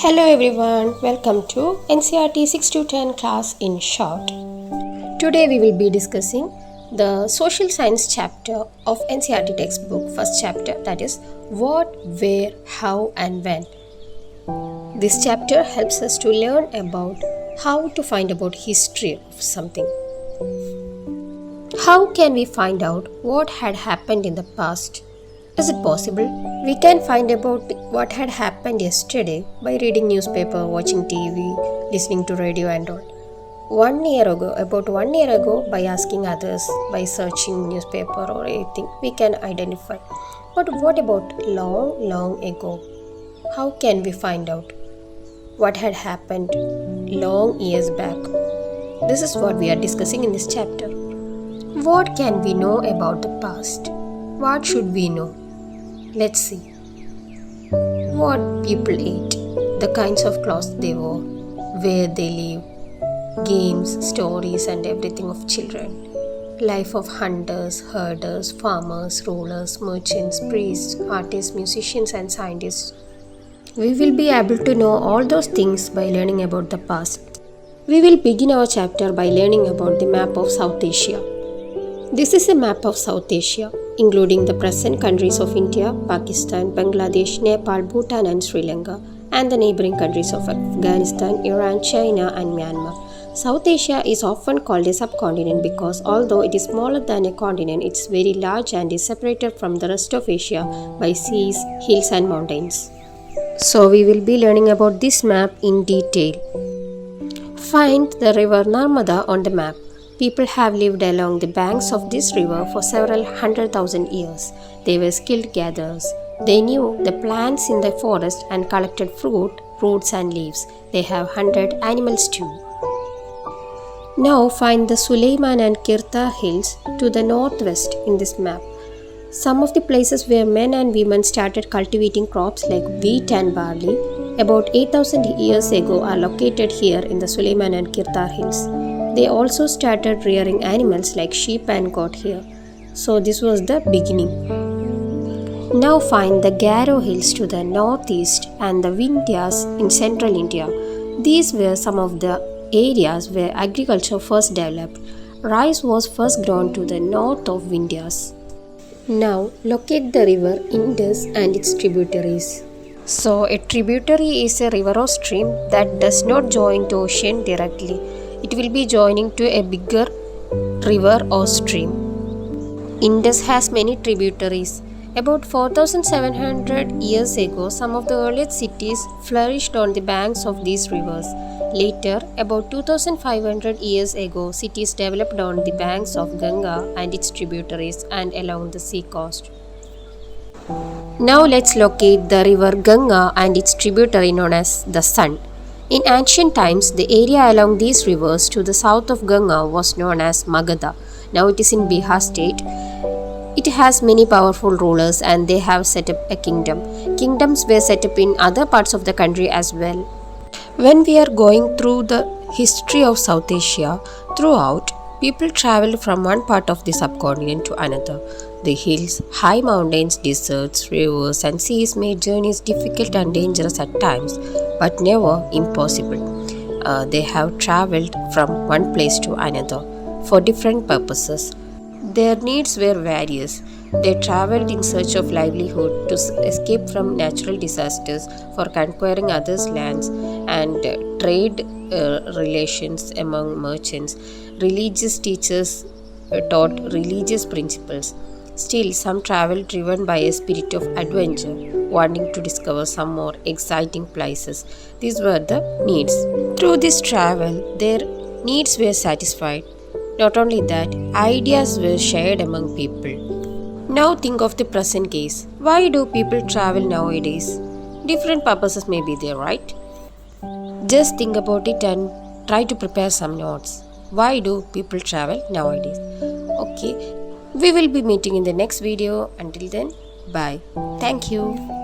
Hello everyone, welcome to NCERT 6 to 10 class in short. Today we will be discussing the social science chapter of NCERT textbook, first chapter, that is what, where, how and when. This chapter helps us to learn about how to find about history of something. How can we find out what had happened in the past? Is it possible? We can find about what had happened yesterday by reading newspaper, watching TV, listening to radio and all. About 1 year ago, by asking others, by searching newspaper or anything, we can identify. But what about long ago? How can we find out what had happened long years back? This is what we are discussing in this chapter. What can we know about the past? What should we know? Let's see. What people ate, the kinds of clothes they wore, where they live, games, stories and everything of children, life of hunters, herders, farmers, rulers, merchants, priests, artists, musicians and scientists. We will be able to know all those things by learning about the past. We will begin our chapter by learning about the map of South Asia. This is a map of South Asia, including the present countries of India, Pakistan, Bangladesh, Nepal, Bhutan and Sri Lanka, and the neighboring countries of Afghanistan, Iran, China and Myanmar. South Asia is often called a subcontinent because although it is smaller than a continent, it is very large and is separated from the rest of Asia by seas, hills and mountains. So we will be learning about this map in detail. Find the river Narmada on the map. People have lived along the banks of this river for several 100,000 years. They were skilled gatherers. They knew the plants in the forest and collected fruit, roots and leaves. They have hunted animals too. Now find the Suleiman and Kirta hills to the northwest in this map. Some of the places where men and women started cultivating crops like wheat and barley about 8,000 years ago are located here in the Suleiman and Kirta hills. They also started rearing animals like sheep and goat here. So this was the beginning. Now find the Garo hills to the northeast and the Vindhyas in central India. These were some of the areas where agriculture first developed. Rice was first grown to the north of Vindhyas. Now locate the river Indus and its tributaries. So a tributary is a river or stream that does not join to ocean directly. It will be joining to a bigger river or stream. Indus has many tributaries. About 4,700 years ago, some of the earliest cities flourished on the banks of these rivers. Later, about 2,500 years ago, cities developed on the banks of Ganga and its tributaries and along the sea coast. Now let's locate the river Ganga and its tributary known as the Sun. In ancient times, the area along these rivers to the south of Ganga was known as Magadha. Now it is in Bihar state. It has many powerful rulers and they have set up a kingdom. Kingdoms were set up in other parts of the country as well. When we are going through the history of South Asia, throughout, people traveled from one part of the subcontinent to another. The hills, high mountains, deserts, rivers and seas made journeys difficult and dangerous at times, but never impossible. They have traveled from one place to another for different purposes. Their needs were various. They traveled in search of livelihood, to escape from natural disasters, for conquering others' lands, and trade relations among merchants. Religious teachers taught religious principles. Still, some traveled driven by a spirit of adventure, wanting to discover some more exciting places. These were the needs. Through this travel, their needs were satisfied. Not only that, ideas were shared among people. Now think of the present case. Why do people travel nowadays? Different purposes may be there, right? Just think about it and try to prepare some notes. Why do people travel nowadays? Okay, we will be meeting in the next video. Until then, bye. Thank you.